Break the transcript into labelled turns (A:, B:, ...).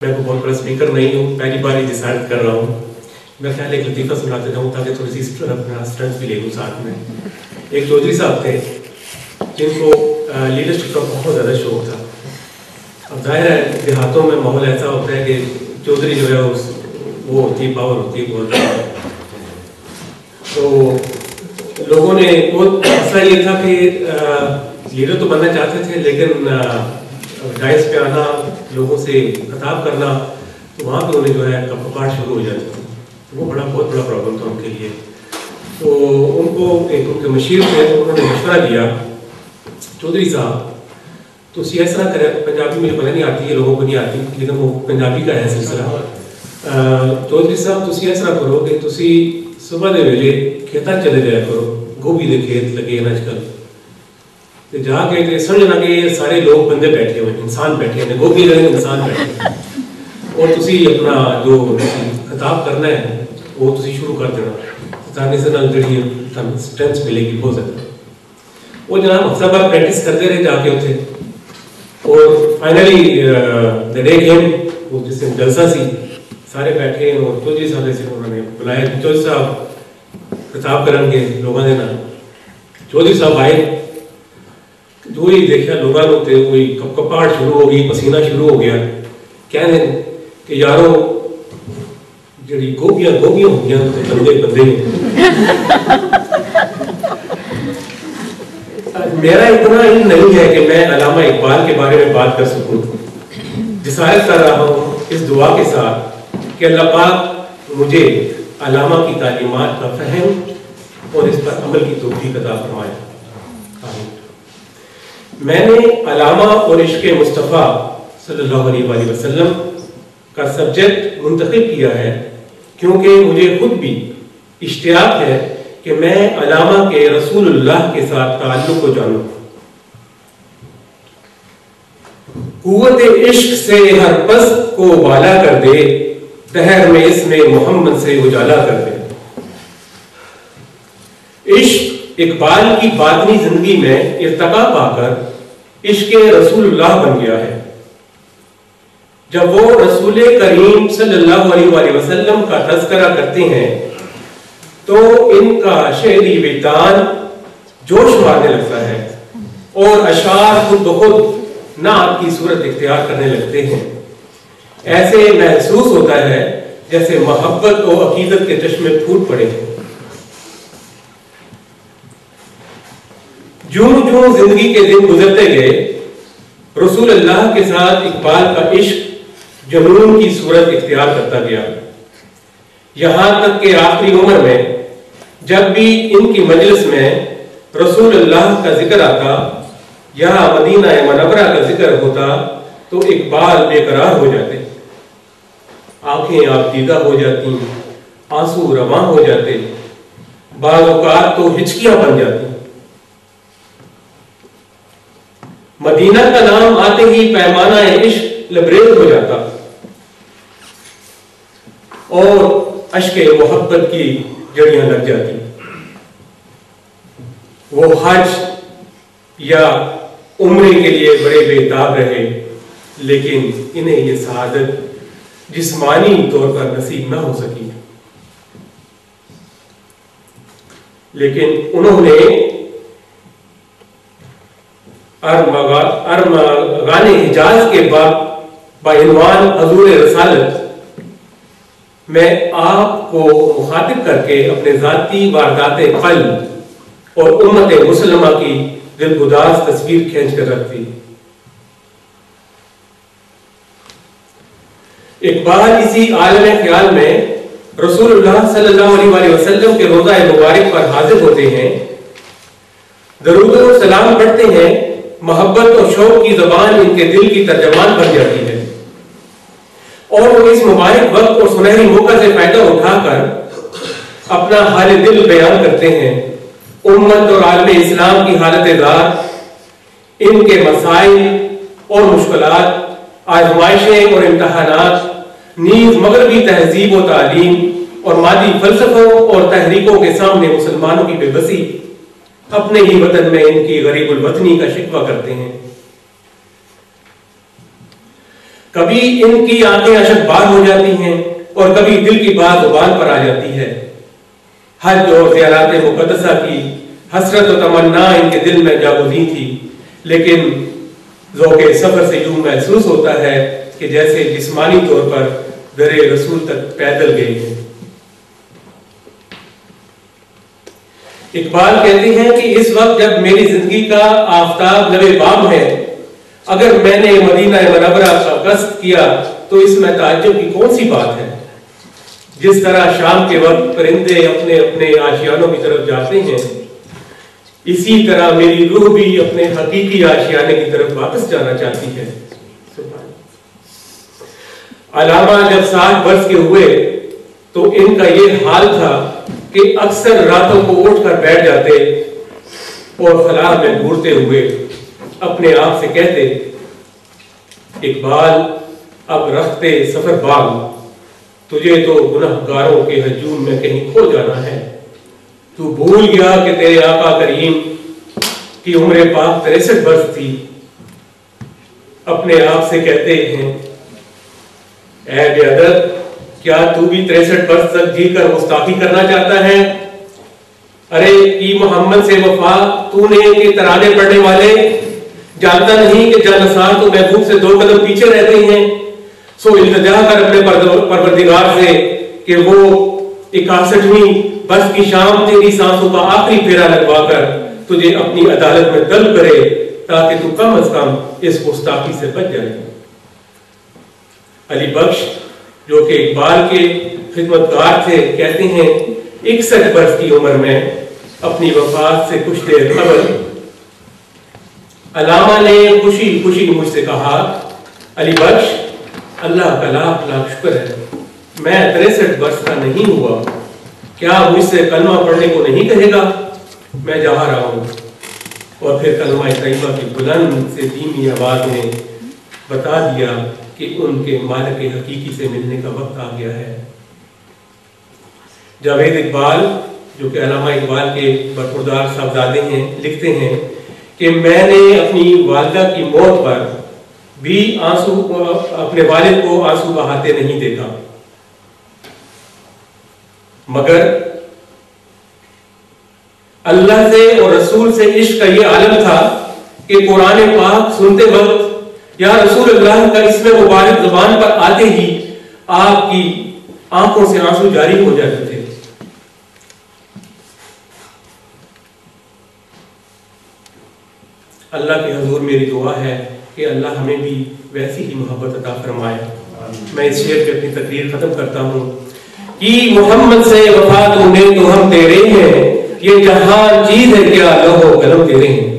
A: मैं कोई बहुत बड़ा स्पीकर नहीं हूँ, पहली बार ही डिसाइड कर रहा हूँ। मैं ख्याल एक लतीफ़ा सुनाते जाऊँ ताकि थोड़ी सी स्ट्रेंथ भी ले लूँ साथ में। एक चौधरी साहब थे जिनको लीडरशिप का बहुत ज़्यादा शौक था। अब जाहिर है देहातों में माहौल ऐसा होता है कि चौधरी जो है वो होती है, पावर होती है बहुत ज़्यादा। तो लोगों ने बहुत मसला ये था कि लीडर तो बनना चाहते थे, लेकिन डाइस पे आना, लोगों से खिताब करना, तो वहाँ पे उन्हें जो है कपकपाहट शुरू हो जाती थी। तो वो बहुत बड़ा प्रॉब्लम था उनके लिए। तो उनको एक उनके मशीर थे, तो उन्होंने मशवरा दिया, चौधरी साहब तो इस तरह करें, पंजाबी मुझे पता नहीं आती है, लोगों को नहीं आती, लेकिन वो पंजाबी का है सिलसिला। चौधरी साहब तुम इस तरह करो कि तुम सुबह के वेले खेतों चले जाया करो, गोभी के खेत लगे हैं आजकल, तो जाके समझना कि सारे लोग बंदे बैठे हुए, इंसान बैठे हैं, गोभी लगे इंसान बैठे, और तुसी अपना जो खिताब करना है वो तुसी शुरू कर देना, ताकि से नाल जड़ी स्ट्रेंथ मिलेगी बहुत ज़्यादा। वो जनाब हफ्ता भर प्रैक्टिस करते रहे जाके उठे, और फाइनली द डे केम, वो जिस दिन जलसा सी, सारे बैठे और चौधरी साहब से उन्होंने बुलाया कि चौधरी साहब खिताब करेंगे लोगों के नाम। चौधरी साहब आए, जो ही देखा लोगों को कोई कपकपाहट शुरू हो गई, पसीना शुरू हो गया, कहने कि यारो जड़ी गोभियां हो गया तो बंदे मेरा इतना ही नहीं है कि मैं अल्लामा इकबाल के बारे में बात कर सकूं। जिसारत कर रहा हूं इस दुआ के साथ कि अल्लाह पाक मुझे अल्लामा की तालीमात का फहम और इस पर अमल की तौफीक अता फरमाए। मैंने अल्लामा और इश्क़ मुस्तफ़ा सल्लल्लाहु अलैहि वसल्लम का सब्जेक्ट मुंतखब किया है क्योंकि मुझे खुद भी इश्तियाक है कि मैं अल्लामा के रसूलुल्लाह के साथ ताल्लुक़ को जानूं। कुव्वत इश्क से हर पस्त को वाला कर दे, तहर में इसमें मोहम्मद से उजाला कर दे। इश्क इकबाल की बातनी जिंदगी में इर्तका पाकर इश्क़ रसूलुल्लाह बन गया है। जब वो रसूल करीम सल्लल्लाहु अलैहि वसल्लम का तज़किरा करते हैं तो इनका शेरी विदान जोश मारने लगता है और अशार खुद ब खुद नात की सूरत इख्तियार करने लगते हैं। ऐसे महसूस होता है जैसे मोहब्बत और अकीदत के चश्मे फूट पड़े हैं। ज्यों ज्यों जिंदगी के दिन गुजरते गए, रसूलुल्लाह के साथ इकबाल का इश्क जुनून की सूरत इख्तियार करता गया। यहां तक कि आखिरी उम्र में जब भी इनकी मजलिस में रसूलुल्लाह का जिक्र आता या मदीना मुनव्वरा का जिक्र होता तो इकबाल बेकरार हो जाते, आंखें आपदीदा हो जाती, आंसू रवां हो जाते, बाज़ औक़ात तो हिचकियां बन जाती। मदीना का नाम आते ही पैमाना इश्क लबरेज हो जाता और अश्के मोहब्बत की जड़ियां लग जाती। वो हज या उम्रे के लिए बड़े बेताब रहे, लेकिन इन्हें ये सआदत जिस्मानी तौर पर नसीब ना हो सकी। लेकिन उन्होंने अरमगान हिजाज के बाइनवान हजूर रसालत में आपको मुखातिब करके अपने जाती वारदाते क़ल्ब और उम्मत मुसलमा की दिलगुदाज तस्वीर खींच कर रखती। इकबाल इसी आलम ख्याल में रसूलुल्लाह सल्लल्लाहु अलैहि वसल्लम के रोज़ा मुबारक पर हाजिर होते हैं, दरूद और सलाम पढ़ते हैं। मोहब्बत और शौक की ज़बान इनके दिल की तर्जमान बन जाती है और वो इस मुबारक वक्त और सुनहरी मौका से फायदा उठाकर अपना हाल दिल बयान करते हैं। उम्मत और आलम इस्लाम की हालत ज़ार, इनके मसाइल और मुश्किलात, आजमाइशें और इम्तहानात, नीज़ मगरबी तहजीब और तालीम और मादी फलसफों और तहरीकों के सामने मुसलमानों की बेबसी अपने ही वतन में इनकी गरीबुल वतनी का शिकवा करते हैं। कभी इनकी आंखें अशकबार हो जाती हैं और कभी दिल की बात जुबान पर आ जाती है। हज और ज़ियारत मुक़द्दसा की हसरत और तमन्ना इनके दिल में जागुज़ी थी, लेकिन ज़ौक़े सफ़र से यूं महसूस होता है कि जैसे जिस्मानी तौर पर दरे रसूल तक पैदल गए हैं। इकबाल कहते हैं कि इस वक्त जब मेरी जिंदगी का आफताब लबे बाब है, अगर मैंने मदीना मुनव्वरा का कस्द किया तो इसमें ताज्जुब की कौन सी बात है। जिस तरह शाम के वक्त परिंदे अपने अपने आशियानों की तरफ जाते हैं, इसी तरह मेरी रूह भी अपने हकीकी आशियाने की तरफ वापस जाना चाहती है। अलामा जब 60 वर्ष के हुए तो इनका ये हाल था कि अक्सर रातों को उठकर बैठ जाते और खला में घूरते हुए अपने आप से कहते, इकबाल अब रखते सफर बाग, तुझे तो गुनहगारों के हजूम में कहीं खो जाना है। तू भूल गया कि तेरे आका करीम की उम्र पाक 63 वर्ष थी। अपने आप से कहते हैं, ऐ बेअदब, क्या तू भी 63 वर्ष तक जीकर मुस्ताफी करना चाहता है? अरे ई मोहम्मद से वफा तूने के तराने पढ़ने वाले, जानता नहीं कि जानसार तो महबूब से 2 कदम पीछे रहते हैं। सो इल्तिजा कर अपने परवरदिगार से कि वो 61वीं बस की शाम तेरी सांसों का आखिरी फेरा लगवाकर तुझे अपनी अदालत में तलब करे, ताकि तू कम अज कम इस गुस्ताखी से बच जाए। अली बख्श जो कि इकबाल के खिदमतगार थे, कहते हैं 61 वर्ष की उम्र में अपनी वफात से कुछ देर कबल अलामा ने खुशी खुशी मुझसे कहा, अली बख्श, अल्लाह का लाख लाख शुक्र है, मैं 63 वर्ष का नहीं हुआ, क्या मुझसे कलमा पढ़ने को नहीं कहेगा? मैं जा रहा हूँ। और फिर कलमा तैयबा की बुलंद से धीमी आवाज में बता दिया कि उनके मालिक हकीकी से मिलने का वक्त आ गया है। जावेद इकबाल जो कि अल्लामा इकबाल के बरखुरदार साहबजादे हैं, लिखते हैं कि मैंने अपनी वालिदा की मौत पर भी आंसू, अपने वालिद को आंसू बहाते नहीं देखा, मगर अल्लाह से और रसूल से इश्क का ये आलम था कि कुरान पाक सुनते वक्त या रसूल अल्लाह का इसमें मुबारक जुबान पर आते ही आपकी आंखों से आंसू जारी हो जाते थे। अल्लाह के हुजूर मेरी दुआ है कि अल्लाह हमें भी वैसी ही मोहब्बत अता फरमाए। मैं इस शेर पे अपनी तकरीर खत्म करता हूँ कि मोहम्मद से वफा तूने तो हम तेरे हैं, ये जहां चीज है क्या लौह कलम तेरे हैं।